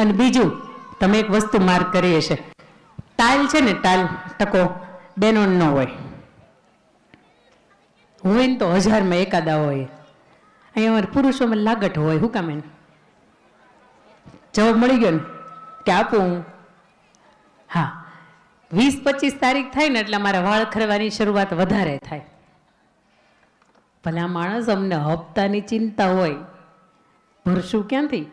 અને બીજું તમે એક વસ્તુ માર્ક કરી હશે, ટાલ છે ને ટાલ ટકો બેનો ન હોય, હોય ને તો 1000માં એકાદા હોય. અહીંયા અમારે પુરુષોમાં લાગટ હોય. શું કામ એને જવાબ મળી ગયો ને કે આપું હું? હા, 20-25 તારીખ થાય ને એટલે મારા વાળ ખરવાની શરૂઆત વધારે થાય. ભલા માણસ, અમને હપ્તાની ચિંતા હોય, ભરશું ક્યાંથી?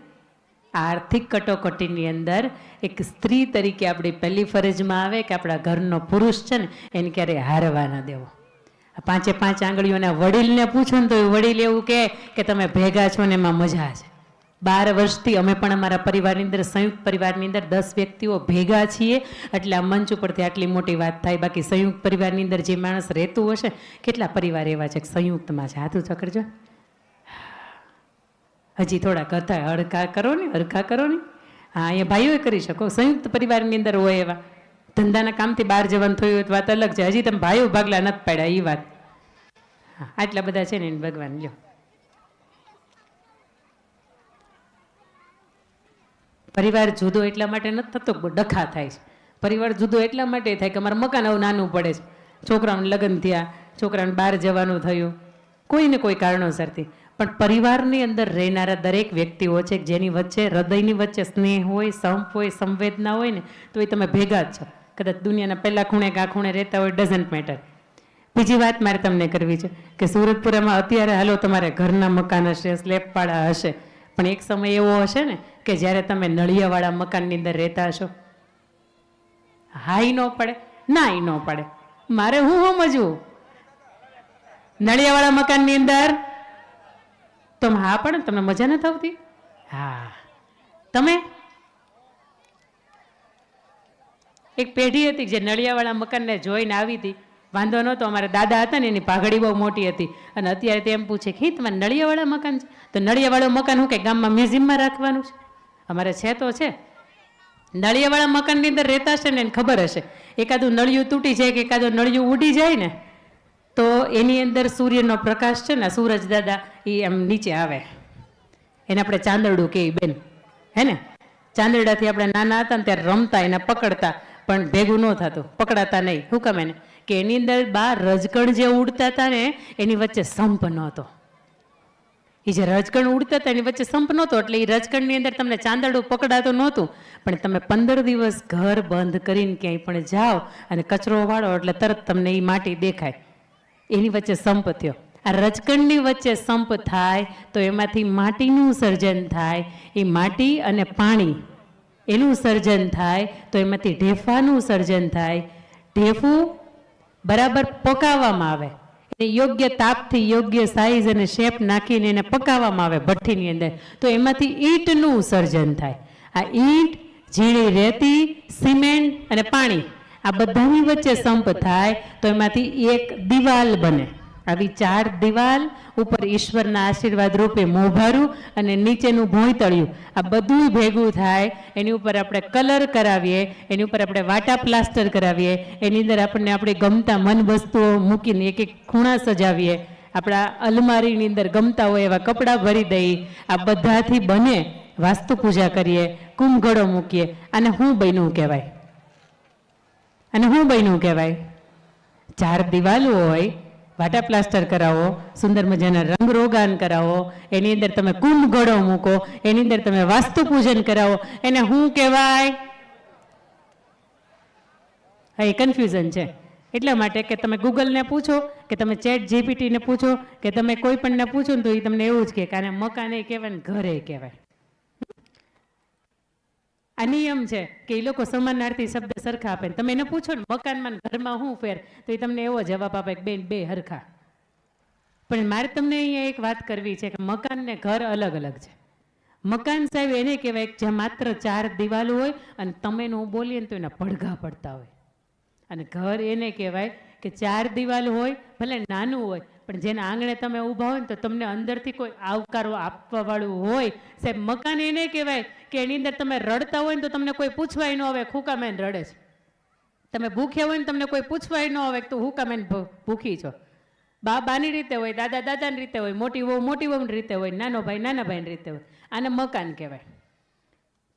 આર્થિક કટોકટીની અંદર એક સ્ત્રી તરીકે આપણી પહેલી ફરજમાં આવે કે આપણા ઘરનો પુરુષ છે ને એને ક્યારેય હારવા ના દેવો. 5 આંગળીઓના વડીલને પૂછો ને તો એ વડીલ એવું કે તમે ભેગા છો ને એમાં મજા છે. 12 વર્ષથી અમે પણ અમારા પરિવારની અંદર, સંયુક્ત પરિવારની અંદર 10 વ્યક્તિઓ ભેગા છીએ એટલે આ મંચ ઉપરથી આટલી મોટી વાત થાય. બાકી સંયુક્ત પરિવારની અંદર જે માણસ રહેતું હશે, કેટલા પરિવાર એવા છે કે સંયુક્તમાં છે? હાથું ચકડજો. હજી થોડાક હતા, હરખા કરો ને, હરખા કરો ને. હા, અહીંયા ભાઈઓ કરી શકો. સંયુક્ત પરિવારની અંદર હોય એવા, ધંધાના કામથી બહાર જવાનું થયું હોય તો વાત અલગ છે. હજી તમે ભાઈઓ ભાગલા નથી પાડ્યા એ વાત. હા, આટલા બધા છે ને એને ભગવાન લ્યો. પરિવાર જુદો એટલા માટે નથી થતો, ડખા થાય છે. પરિવાર જુદો એટલા માટે થાય કે અમારું મકાન આવું નાનું પડે છે, છોકરાઓને લગ્ન થયા, છોકરાને બહાર જવાનું થયું, કોઈને કોઈ કારણોસરથી. પણ પરિવારની અંદર રહેનારા દરેક વ્યક્તિઓ છે જેની વચ્ચે, હૃદયની વચ્ચે સ્નેહ હોય, સંપ હોય, સંવેદના હોય ને, તો એ તમે ભેગા જ છો. કદાચ દુનિયાના પહેલા ખૂણે કે આ ખૂણે રહેતા હોય, ડઝન્ટ મેટર. બીજી વાત મારે તમને કરવી છે કે સુરતપુરામાં અત્યારે હાલો તમારે ઘરના મકાન હશે, સ્લેબવાળા હશે, પણ એક સમય એવો હશે ને કે જ્યારે તમે નળિયાવાળા મકાનની અંદર રહેતા હશો. હાઈ ન પડે, ના ઈ ન પડે. મારે હું સમજવું નળિયાવાળા મકાનની અંદર તો હા પણ તમને મજા નથી આવતી? હા, તમે એક પેઢી હતી જે નળિયાવાળા મકાનને જોઈને આવી હતી, વાંધો નહોતો. અમારા દાદા હતા ને એની પાઘડી બહુ મોટી હતી, અને અત્યારે તે એમ પૂછે કે તમારે નળિયાવાળા મકાન છે? તો નળિયાવાળું મકાન શું કે ગામમાં મ્યુઝિયમમાં રાખવાનું છે? અમારે છે તો છે. નળિયાવાળા મકાનની અંદર રહેતા હશે ને એને ખબર હશે, એકાદું નળિયું તૂટી જાય કે એકાદું નળિયું ઉડી જાય ને તો એની અંદર સૂર્યનો પ્રકાશ છે ને, સૂરજ દાદા એ એમ નીચે આવે, એને આપણે ચાંદરડું કહીએ બેન, હે ને? ચાંદરડાથી આપણે નાના હતા ને ત્યારે રમતા, એને પકડતા, પણ ભેગું ન થતું, પકડાતા નહીં. શું કામ? એને કે એની અંદર 12 રજકણ જે ઉડતા હતા ને એની વચ્ચે સંપ નહોતો. એ જે રજકણ ઉડતા હતા એની વચ્ચે સંપ નહોતો, એટલે એ રજકણની અંદર તમને ચાંદરડું પકડાતું નહોતું. પણ તમે 15 દિવસ ઘર બંધ કરીને ક્યાંય પણ જાઓ અને કચરો વાળો એટલે તરત તમને એ માટી દેખાય. એની વચ્ચે સંપ થયો. આ રજકણની વચ્ચે સંપ થાય તો એમાંથી માટીનું સર્જન થાય. એ માટી અને પાણી એનું સર્જન થાય તો એમાંથી ઢેફાનું સર્જન થાય. ઢેફું બરાબર પકાવવામાં આવે, એને યોગ્ય તાપથી યોગ્ય સાઈઝ અને શેપ નાખીને એને પકાવવામાં આવે ભઠ્ઠીની અંદર, તો એમાંથી ઈંટનું સર્જન થાય. આ ઈંટ, ઝીણી રેતી, સિમેન્ટ અને પાણી, આ બધાની વચ્ચે સંપ થાય તો એમાંથી એક દિવાલ બને. આવી 4 દિવાલ, ઉપર ઈશ્વરના આશીર્વાદ રૂપે મોભારું અને નીચેનું ભોંયતળિયું, આ બધું ભેગું થાય. એની ઉપર આપણે કલર કરાવીએ, એની ઉપર આપણે વાટા પ્લાસ્ટર કરાવીએ, એની અંદર આપણને આપણી ગમતા મન વસ્તુઓ મૂકીને એક એક ખૂણા સજાવીએ, આપણા અલમારીની અંદર ગમતા હોય એવા કપડાં ભરી દઈએ. આ બધાથી બને વાસ્તુ પૂજા કરીએ, કુંભઘડો મૂકીએ. અને હું બન્યું કહેવાય? અને હું બન્યું કહેવાય? 4 દિવાલો હોય, વાટા પ્લાસ્ટર કરાવો, સુંદર મજાના રંગ રોગાન કરાવો, એની અંદર તમે કુંભઘડો મૂકો, એની અંદર તમે વાસ્તુ પૂજન કરાવો, એને શું કહેવાય? હા, એ કન્ફ્યુઝન છે. એટલા માટે કે તમે ગૂગલને પૂછો કે તમે ચેટ જીપીટીને પૂછો કે તમે કોઈ પણને પૂછો ને તો એ તમને એવું જ કહે કે આને મકાને કહેવાય ને ઘરે કહેવાય. આ નિયમ છે કે એ લોકો સમાનાર્થી શબ્દ સરખા આપે. તમે એને પૂછો ને મકાનમાં ઘરમાં શું ફેર, તો એ તમને એવો જવાબ આપે કે બેન 2 હરખા. પણ મારે તમને અહીંયા એક વાત કરવી છે કે મકાન ને ઘર અલગ અલગ છે. મકાન સાહેબ એને કહેવાય જ્યાં માત્ર 4 દિવાલો હોય અને તમે નો બોલીએ ને તો એના પડઘા પડતા હોય. અને ઘર એને કહેવાય કે 4 દિવાલ હોય, ભલે નાનું હોય, પણ જેના આંગણે તમે ઊભા હોય ને તો તમને અંદરથી કોઈ આવકારો આપવા વાળું હોય. સાહેબ મકાન એને કહેવાય કે એની અંદર તમે રડતા હોય ને તો તમને કોઈ પૂછવાય ન આવે હું કામ એને રડે છે. તમે ભૂખ્યા હોય ને તમને કોઈ પૂછવાય ન આવે તો હું કામ એને ભૂખી છો. બા બાની રીતે હોય, દાદા દાદાની રીતે હોય, મોટી વહુની રીતે હોય, નાનો ભાઈ નાના ભાઈની રીતે હોય. આને મકાન કહેવાય.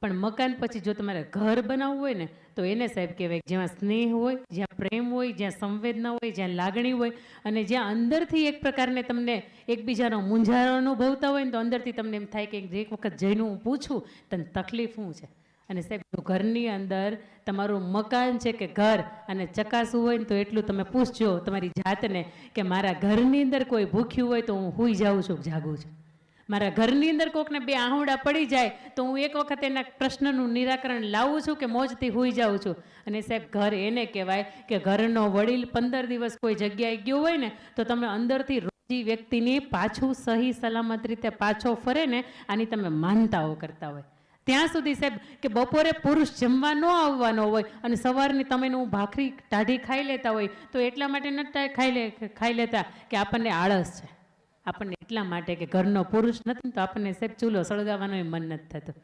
પણ મકાન પછી જો તમારે ઘર બનાવવું હોય ને તો એને સાહેબ કહેવાય જેમાં સ્નેહ હોય, જ્યાં પ્રેમ હોય, જ્યાં સંવેદના હોય, જ્યાં લાગણી હોય, અને જ્યાં અંદરથી એક પ્રકારને તમને એકબીજાનો મૂંઝારો અનુભવતા હોય ને તો અંદરથી તમને એમ થાય કે એક વખત જઈને હું પૂછું તને તકલીફ શું છે. અને સાહેબ જો ઘરની અંદર તમારું મકાન છે કે ઘર અને ચકાસવું હોય ને તો એટલું તમે પૂછજો તમારી જાતને કે મારા ઘરની અંદર કોઈ ભૂખ્યું હોય તો હું સૂઈ જાઉં છું, જાગું છું. મારા ઘરની અંદર કોકને બે આહુડા પડી જાય તો હું એક વખત એના પ્રશ્નનું નિરાકરણ લાવું છું કે મોજથી સૂઈ જાઉં છું. અને સાહેબ ઘર એને કહેવાય કે ઘરનો વડીલ 15 દિવસ કોઈ જગ્યાએ ગયો હોય ને તો તમે અંદરથી રોજી વ્યક્તિની પાછું સહી સલામત રીતે પાછો ફરે ને આની તમે માનતાઓ કરતા હોય. ત્યાં સુધી સાહેબ કે બપોરે પુરુષ જમવા ન આવવાનો હોય અને સવારની તમે હું ભાખરી ટાઢી ખાઈ લેતા હોય તો એટલા માટે નથી ખાઈ લેતા કે આપણને આળસ છે. આપણને એટલા માટે કે ઘરનો પુરુષ નથી તો આપણને સાહેબ ચૂલો સળગાવવાનો મન નથી થતું.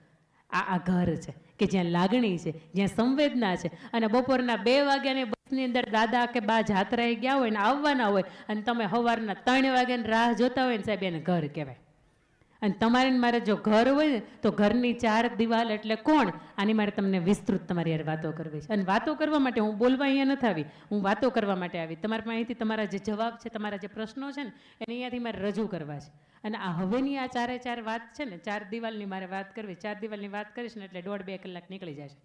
આ ઘર છે કે જ્યાં લાગણી છે, જ્યાં સંવેદના છે. અને બપોરના 2 વાગ્યાની બસની અંદર દાદા કે બા જાત્રાએ ગયા હોય ને આવવાના હોય અને તમે સવારના 3 વાગ્યાની રાહ જોતા હોય ને સાહેબ એને ઘર કહેવાય. અને તમારે મારે જો ઘર હોય ને તો ઘરની 4 દિવાલ એટલે કોણ? આની મારે તમને વિસ્તૃત તમારી યાર વાતો કરવી છે. અને વાતો કરવા માટે હું બોલવા અહીંયા નથી આવી, હું વાતો કરવા માટે આવી. તમારી પાસેથી તમારા જે જવાબ છે, તમારા જે પ્રશ્નો છે ને એને અહીંયાથી મારે રજૂ કરવા છે. અને આ હવેની આ 4 વાત છે ને, 4 દિવાલની મારે વાત કરવી. 4 દિવાલની વાત કરીશ ને એટલે 1.5-2 કલાક નીકળી જશે.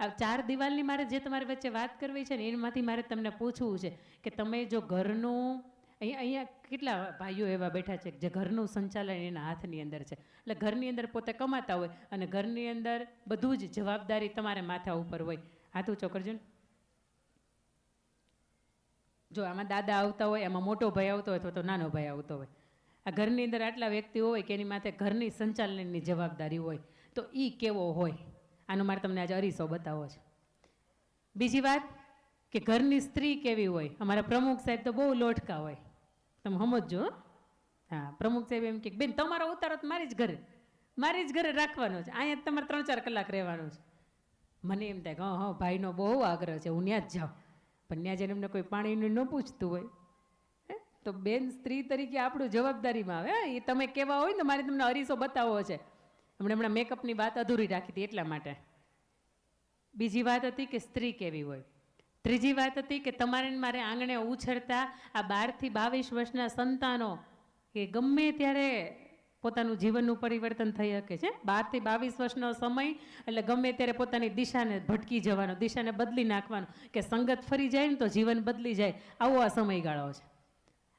આ 4 દિવાલની મારે જે તમારી વચ્ચે વાત કરવી છે ને એમાંથી મારે તમને પૂછવું છે કે તમે જો ઘરનું અહીંયા કેટલા ભાઈઓ એવા બેઠા છે જે ઘરનું સંચાલન એના હાથની અંદર છે. એટલે ઘરની અંદર પોતે કમાતા હોય અને ઘરની અંદર બધું જ જવાબદારી તમારે માથા ઉપર હોય. હાથ ઊંચો કરજો ને. જો આમાં દાદા આવતા હોય, એમાં મોટો ભાઈ આવતો હોય અથવા તો નાનો ભાઈ આવતો હોય. આ ઘરની અંદર આટલા વ્યક્તિઓ હોય કે એની માથે ઘરની સંચાલનની જવાબદારી હોય તો એ કેવો હોય આનો મારે તમને આજે અરીસો બતાવો છે. બીજી વાત કે ઘરની સ્ત્રી કેવી હોય. અમારા પ્રમુખ સાહેબ તો બહુ લોટકા હોય, તમે સમજો. હા, પ્રમુખ સાહેબ એમ કે બેન તમારો ઉતારો તો મારી જ ઘરે રાખવાનો છે, અહીંયા તમારે 3-4 કલાક રહેવાનું છે. મને એમ થાય કે હા ભાઈનો બહુ આગ્રહ છે, હું ત્યાં જ જાઉં. પણ ત્યાં જઈને એમને કોઈ પાણીનું ન પૂછતું હોય તો બેન સ્ત્રી તરીકે આપણું જવાબદારીમાં આવે. એ તમે કહેવા હોય ને મારે તમને અરીસો બતાવવો છે. હમણાં મેકઅપની વાત અધૂરી રાખી હતી એટલા માટે. બીજી વાત હતી કે સ્ત્રી કેવી હોય. ત્રીજી વાત હતી કે તમારે મારે આંગણે ઉછળતા આ 12 થી 22 વર્ષના સંતાનો કે ગમે ત્યારે પોતાનું જીવનનું પરિવર્તન થઈ શકે છે. 12 થી 22 વર્ષનો સમય એટલે ગમે ત્યારે પોતાની દિશાને ભટકી જવાનો, દિશાને બદલી નાખવાનો, કે સંગત ફરી જાય ને તો જીવન બદલી જાય, આવો આ સમયગાળો છે.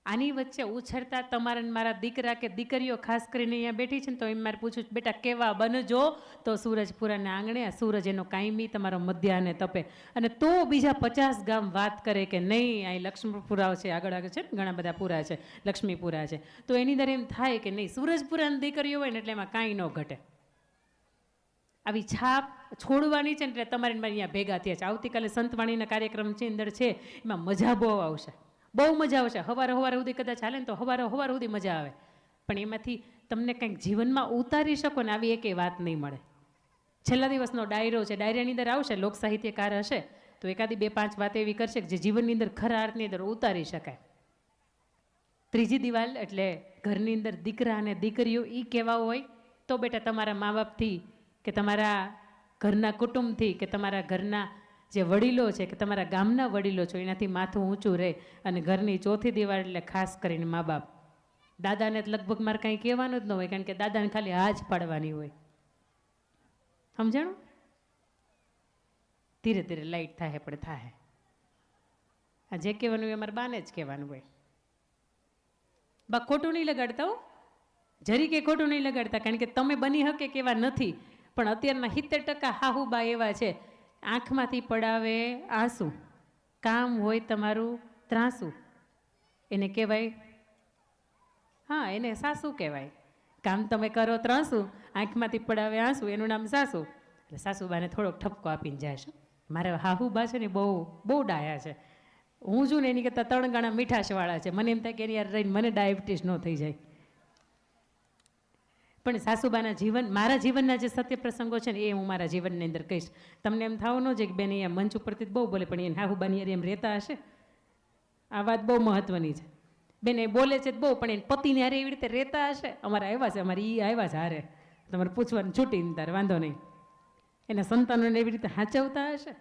આની વચ્ચે ઉછળતા તમારા મારા દીકરા કે દીકરીઓ ખાસ કરીને અહીંયા બેઠી છે ને તો એમ મારે પૂછું બેટા કેવા બનજો તો સૂરજપુરાના આંગણે આ સૂરજ એનો કાયમી તમારો મધ્યાહને તપે. અને તો બીજા 50 ગામ વાત કરે કે નહીં અહીં લક્ષ્મીપુરા છે, આગળ છે ને ઘણા બધા પુરા છે, લક્ષ્મીપુરા છે, તો એની અંદર એમ થાય કે નહીં સૂરજપુરાની દીકરીઓ હોય ને એટલે એમાં કાંઈ ન ઘટે. આવી છાપ છોડવાની છે ને એટલે તમારે અહીંયા ભેગા થયા છે. આવતીકાલે સંતવાણીના કાર્યક્રમ છે અંદર છે, એમાં મજા બહુ આવશે, બહુ મજા આવશે. સવારે સુધી કદાચ ચાલે ને તો સવારે સુધી મજા આવે. પણ એમાંથી તમને કંઈક જીવનમાં ઉતારી શકો ને આવી એકેય વાત નહીં મળે. છેલ્લા દિવસનો ડાયરો છે, ડાયરાની અંદર આવશે, લોક સાહિત્યકાર હશે તો એકાદી 2-5 વાત એવી કરશે કે જે જીવનની અંદર ખરા અર્થની અંદર ઉતારી શકાય. ત્રીજી દિવાલ એટલે ઘરની અંદર દીકરા અને દીકરીઓ એ કેવા હોય તો બેટા તમારા મા બાપથી કે તમારા ઘરના કુટુંબથી કે તમારા ઘરના જે વડીલો છે કે તમારા ગામના વડીલો છો એનાથી માથું ઊંચું રહે. અને ઘરની ચોથી દિવાલ એટલે ખાસ કરીને મા બાપ. દાદાને લગભગ મારે કાંઈ કહેવાનું જ ન હોય, કારણ કે દાદાને ખાલી હાજ પાડવાની હોય. સમજાણું? ધીરે ધીરે લાઈટ થાય પણ થાય. આ જે કહેવાનું હોય અમારે બાને જ કહેવાનું હોય. બા ખોટું નહીં લગાડતા હો, જરી કે ખોટું નહીં લગાડતા, કારણ કે તમે બની શકે કેવા નથી. પણ અત્યારના 70% હાહુબા એવા છે, આંખમાંથી પડાવે આંસુ, કામ હોય તમારું ત્રાસું, એને કહેવાય, હા એને સાસુ કહેવાય. કામ તમે કરો ત્રાસું, આંખમાંથી પડાવે આંસુ, એનું નામ સાસુ. એટલે સાસુબાને થોડોક ઠપકો આપીને જાય છે. મારે હાહુબા છે ને બહુ ડાયા છે. હું છું ને એની કરતાં 3 ગણા મીઠાશવાળા છે. મને એમ થાય કે એની યાર રહીને મને ડાયાબિટીસ ન થઈ જાય. પણ સાસુબાના જીવન, મારા જીવનના જે સત્ય પ્રસંગો છે ને એ હું મારા જીવનની અંદર કહીશ. તમને એમ થવું ન જોઈએ કે બેન અહીંયા મંચ ઉપરથી બહુ બોલે પણ એને હાહુબાની યાર એમ રહેતા હશે. આ વાત બહુ મહત્વની છે. બેન એ બોલે છે બહુ પણ એને પતિને હારે એવી રીતે રહેતા હશે. અમારે આવ્યા છે, અમારે એ આવ્યા છે હારે, તમારે પૂછવાનું છૂટી તારે વાંધો નહીં. એના સંતાનોને એવી રીતે સાચવતા હશે.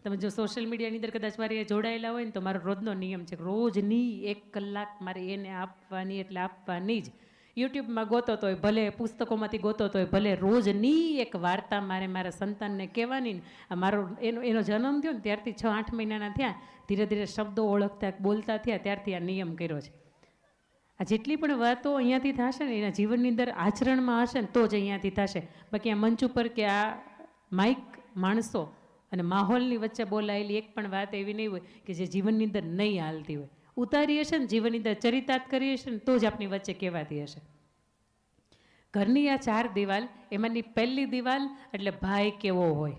તમે જો સોશિયલ મીડિયાની અંદર કદાચ મારી જોડાયેલા હોય ને તો મારો રોજનો નિયમ છે કે રોજની 1 કલાક મારે એને આપવાની એટલે આપવાની જ. યુટ્યુબમાં ગોતો તોય ભલે, પુસ્તકોમાંથી ગોતો તોય ભલે, રોજની એક વાર્તા મારે મારા સંતાનને કહેવાની ને. આ મારો એનો જન્મ થયો ને ત્યારથી 6-8 મહિનાના થયા, ધીરે ધીરે શબ્દો ઓળખતા બોલતા થયા, ત્યારથી આ નિયમ કર્યો છે. આ જેટલી પણ વાતો અહીંયાથી થશે ને એના જીવનની અંદર આચરણમાં હશે ને તો જ અહીંયાથી થશે. બાકી આ મંચ ઉપર કે આ માઇક માણસો અને માહોલની વચ્ચે બોલાયેલી એક પણ વાત એવી નહીં હોય કે જે જીવનની અંદર નહીં હાલતી હોય. ઉતારી હશે ને જીવનની અંદર ચરિતાર્થ કરી હશે ને તો જ આપણી વચ્ચે કહેવાતી હશે. ઘરની આ 4 દિવાલ, એમાંની પહેલી દિવાલ એટલે ભાઈ કેવો હોય.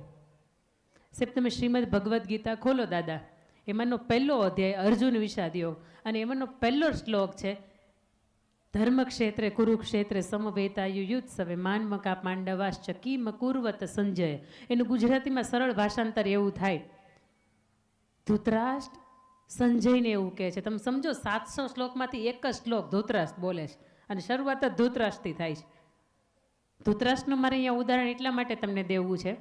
સાહેબ તમે શ્રીમદ ભગવદ્ ગીતા ખોલો દાદા, એમાંનો પહેલો અધ્યાય અર્જુન વિષાદ યોગ, અને એમાંનો પહેલો શ્લોક છે ધર્મક્ષેત્રે કુરુક્ષેત્રે સમવેતાયુ યુત્સવે માનમકા પાંડવાશ્ચ કિમ કુર્વત સંજય. એનું ગુજરાતીમાં સરળ ભાષાંતર એવું થાય, ધૃતરાષ્ટ્ર સંજયને એવું કહે છે. તમે સમજો 700 શ્લોકમાંથી એક જ શ્લોક ધૃતરાષ્ટ્ર બોલે છે, અને શરૂઆત જ ધૃતરાષ્ટ્રથી થાય છે. ધૃતરાષ્ટ્રનું મારે અહીંયા ઉદાહરણ એટલા માટે તમને દેવું છે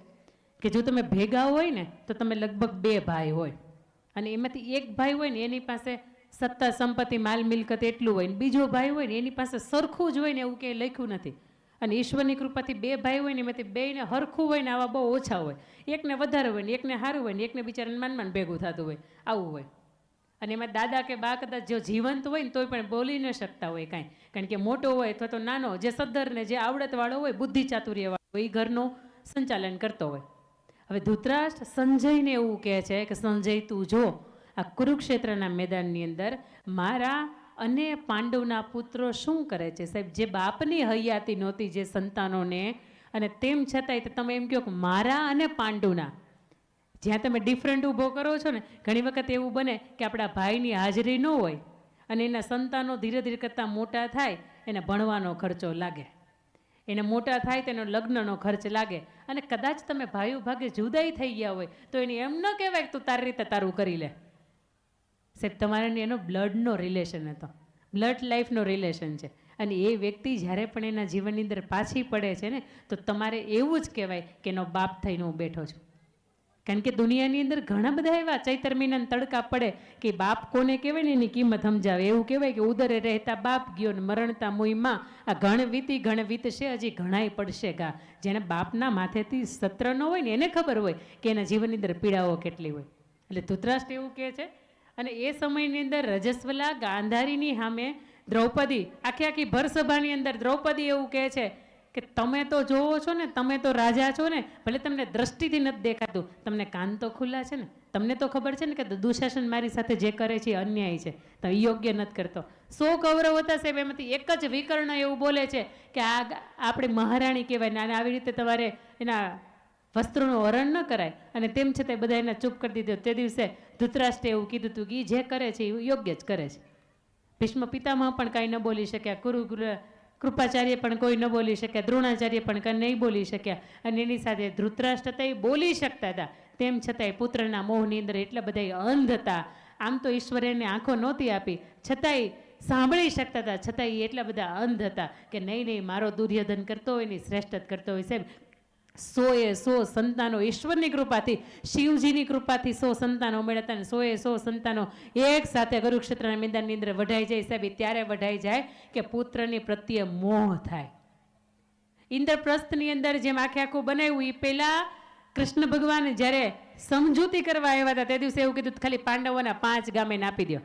કે જો તમે ભેગા હોય ને તો તમે લગભગ 2 ભાઈ હોય, અને એમાંથી એક ભાઈ હોય ને એની પાસે સત્તા સંપત્તિ માલ મિલકત એટલું હોય ને બીજો ભાઈ હોય ને એની પાસે સરખું જ હોય ને એવું કંઈ લખ્યું નથી. અને ઈશ્વરની કૃપાથી 2 ભાઈ હોય ને એમાંથી 2ને હરખું હોય ને આવા બહુ ઓછા હોય. એકને વધારે હોય ને એકને સારું હોય ને એકને બિચારાને માન ભેગું થતું હોય, આવું હોય. અને એમાં દાદા કે બા કદાચ જો જીવંત હોય ને તોય પણ બોલી ન શકતા હોય કાંઈ, કારણ કે મોટો હોય અથવા તો નાનો, જે સદ્ધર ને જે આવડતવાળો હોય, બુદ્ધિ ચાતુર્યવાળો હોય, એ ઘરનું સંચાલન કરતો હોય. હવે ધૃતરાષ્ટ્ર સંજયને એવું કહે છે કે સંજય તું જો આ કુરુક્ષેત્રના મેદાનની અંદર મારા અને પાંડવના પુત્રો શું કરે છે. સાહેબ જે બાપની હયાતી નહોતી જે સંતાનોને, અને તેમ છતાંય તમે એમ કહો કે મારા અને પાંડવના, જ્યાં તમે ડિફરન્ટ ઊભો કરો છો ને, ઘણી વખત એવું બને કે આપણા ભાઈની હાજરી ન હોય અને એના સંતાનો ધીરે ધીરે કરતાં મોટા થાય, એને ભણવાનો ખર્ચો લાગે, એને મોટા થાય તેનો લગ્નનો ખર્ચ લાગે, અને કદાચ તમે ભાઈઓ ભાગે જુદાઈ થઈ ગયા હોય તો એની એમ ન કહેવાય કે તું તારી રીતે તારું કરી લે. સાહેબ તમારે એનો બ્લડનો રિલેશન હતો, બ્લડ લાઈફનો રિલેશન છે. અને એ વ્યક્તિ જ્યારે પણ એના જીવનની અંદર પાછી પડે છે ને તો તમારે એવું જ કહેવાય કે એનો બાપ થઈને હું બેઠો છું. કારણ કે દુનિયાની અંદર ઘણા બધા એવા ચૈતર મહિનાના તડકા પડે કે બાપ કોને કહેવાય ને એની કિંમત સમજાવે. એવું કહેવાય કે ઉદરે રહેતા બાપ ગયો ને મરણતા મુઈમાં, આ ઘણ વીતશે હજી ઘણાય પડશે ગા. જેને બાપના માથેથી સત્ર ન હોય ને એને ખબર હોય કે એના જીવનની અંદર પીડાઓ કેટલી હોય. એટલે ધૃતરાષ્ટ્ર એવું કહે છે. અને એ સમયની અંદર રજસ્વલા ગાંધારીની સામે દ્રૌપદી, આખી ભરસભાની અંદર દ્રૌપદી એવું કહે છે કે તમે તો જોવો છો ને, તમે તો રાજા છો ને, ભલે તમને દ્રષ્ટિથી નથી દેખાતું, તમને કાન તો ખુલ્લા છે ને, તમને તો ખબર છે ને કે દુશાસન મારી સાથે જે કરે છે એ અન્યાય છે, તો યોગ્ય નથી કરતો. 100 કૌરવ હતા સાહેબ, એમાંથી એક જ વિકર્ણ એવું બોલે છે કે આ આપણે મહારાણી કહેવાય ને, અને આવી રીતે તમારે એના વસ્ત્રોનું હરણ ન કરાય. અને તેમ છતાં બધા એને ચૂપ કરી દીધો. તે દિવસે ધૃતરાષ્ટ્રે એવું કીધું હતું કે એ જે કરે છે એ યોગ્ય જ કરે છે. ભીષ્મ પિતામહ પણ કાંઈ ન બોલી શક્યા, કૃપાચાર્ય પણ કોઈ ન બોલી શક્યા, દ્રોણાચાર્ય પણ કંઈ નહીં બોલી શક્યા, અને એની સાથે ધૃતરાષ્ટ્ર હતા એ બોલી શકતા હતા. તેમ છતાંય પુત્રના મોહની અંદર એટલા બધા અંધ હતા. આમ તો ઈશ્વરે એને આંખો નહોતી આપી, છતાંય સાંભળી શકતા હતા, છતાંય એટલા બધા અંધ હતા કે નહીં મારો દુર્યોધન કરતો હોય ને શ્રેષ્ઠ જ કરતો હોય. સાહેબ 100 સંતાનો ઈશ્વરની કૃપાથી, શિવજીની કૃપાથી 100 સંતાનો મળ્યા હતા, અને 100 સંતાનો એક સાથે કુરુક્ષેત્રના મેદાનની અંદર વઢાઈ જાય. સાહેબ ત્યારે વઢાઈ જાય કે પુત્રની પ્રત્યે મોહ થાય. ઇન્દ્રપ્રસ્થની અંદર જેમ આખું બનાવ્યું એ પહેલા કૃષ્ણ ભગવાન જ્યારે સમજૂતી કરવા આવ્યા હતા તે દિવસે એવું કીધું ખાલી પાંડવોના 5 ગામે આપી દો.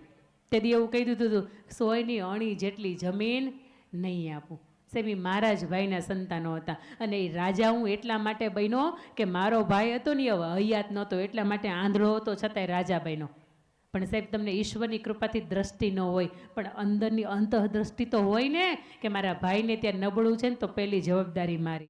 તે દી એવું કહી દીધું હતું 100ની અણી જેટલી જમીન નહીં આપું. સાહેબ મારા જ ભાઈના સંતાનો હતા, અને એ રાજા હું એટલા માટે બન્યો કે મારો ભાઈ હતો ને હવે હયાત નહોતો, એટલા માટે આંધળો હતો છતાંય રાજા બન્યો. પણ સાહેબ તમને ઈશ્વરની કૃપાથી દ્રષ્ટિ ન હોય, પણ અંદરની અંતઃદ્રષ્ટિ તો હોય ને કે મારા ભાઈને ત્યાં નબળું છે ને તો પહેલી જવાબદારી મારી.